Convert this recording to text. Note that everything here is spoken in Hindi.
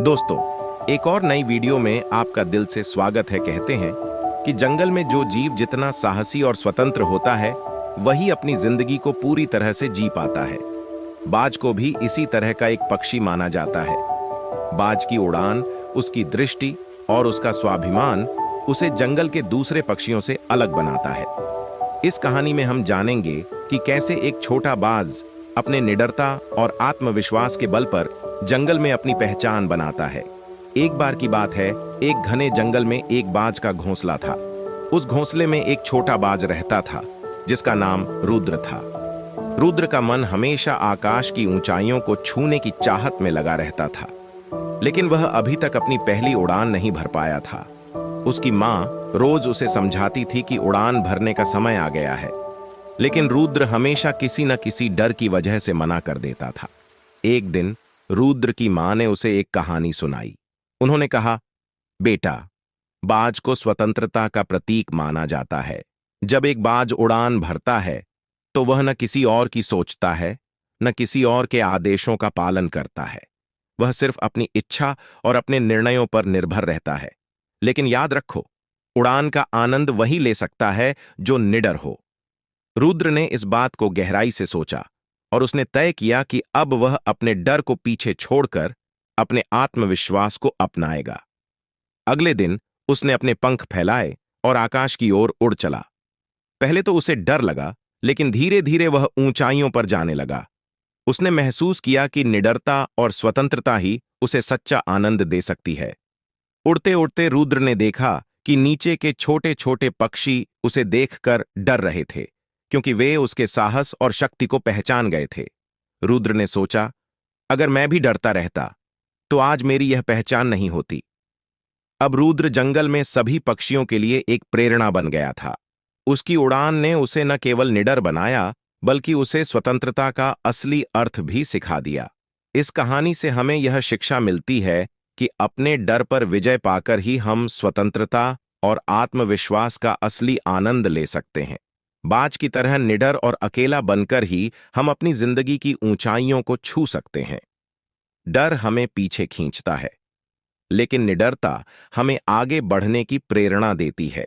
दोस्तों, एक और नई वीडियो में आपका दिल से स्वागत है। कहते हैं कि जंगल में जो जीव जितना साहसी और स्वतंत्र होता है, वही अपनी जिंदगी को पूरी तरह से जी पाता है। बाज को भी इसी तरह का एक पक्षी माना जाता है। बाज की उड़ान, उसकी दृष्टि और उसका स्वाभिमान उसे जंगल के दूसरे पक्षियों से अलग बनाता है। इस कहानी में हम जानेंगे कि कैसे एक छोटा बाज अपने निडरता और आत्मविश्वास के बल पर जंगल में अपनी पहचान बनाता है। एक बार की बात है, एक घने जंगल में एक बाज का घोंसला था। उस घोंसले में एक छोटा बाज रहता था जिसका नाम रुद्र था। रुद्र का मन हमेशा आकाश की ऊंचाइयों को छूने की चाहत में लगा रहता था, लेकिन वह अभी तक अपनी पहली उड़ान नहीं भर पाया था। उसकी माँ रोज उसे समझाती थी कि उड़ान भरने का समय आ गया है, लेकिन रुद्र हमेशा किसी न किसी डर की वजह से मना कर देता था। एक दिन रुद्र की माँ ने उसे एक कहानी सुनाई। उन्होंने कहा, बेटा, बाज को स्वतंत्रता का प्रतीक माना जाता है। जब एक बाज उड़ान भरता है तो वह न किसी और की सोचता है, न किसी और के आदेशों का पालन करता है। वह सिर्फ अपनी इच्छा और अपने निर्णयों पर निर्भर रहता है। लेकिन याद रखो, उड़ान का आनंद वही ले सकता है जो निडर हो। रुद्र ने इस बात को गहराई से सोचा और उसने तय किया कि अब वह अपने डर को पीछे छोड़कर अपने आत्मविश्वास को अपनाएगा। अगले दिन उसने अपने पंख फैलाए और आकाश की ओर उड़ चला। पहले तो उसे डर लगा, लेकिन धीरे धीरे वह ऊंचाइयों पर जाने लगा। उसने महसूस किया कि निडरता और स्वतंत्रता ही उसे सच्चा आनंद दे सकती है। उड़ते उड़ते रुद्र ने देखा कि नीचे के छोटे छोटे पक्षी उसे देखकर डर रहे थे, क्योंकि वे उसके साहस और शक्ति को पहचान गए थे। रुद्र ने सोचा, अगर मैं भी डरता रहता तो आज मेरी यह पहचान नहीं होती। अब रुद्र जंगल में सभी पक्षियों के लिए एक प्रेरणा बन गया था। उसकी उड़ान ने उसे न केवल निडर बनाया, बल्कि उसे स्वतंत्रता का असली अर्थ भी सिखा दिया। इस कहानी से हमें यह शिक्षा मिलती है कि अपने डर पर विजय पाकर ही हम स्वतंत्रता और आत्मविश्वास का असली आनंद ले सकते हैं। बाज की तरह निडर और अकेला बनकर ही हम अपनी जिंदगी की ऊंचाइयों को छू सकते हैं। डर हमें पीछे खींचता है, लेकिन निडरता हमें आगे बढ़ने की प्रेरणा देती है।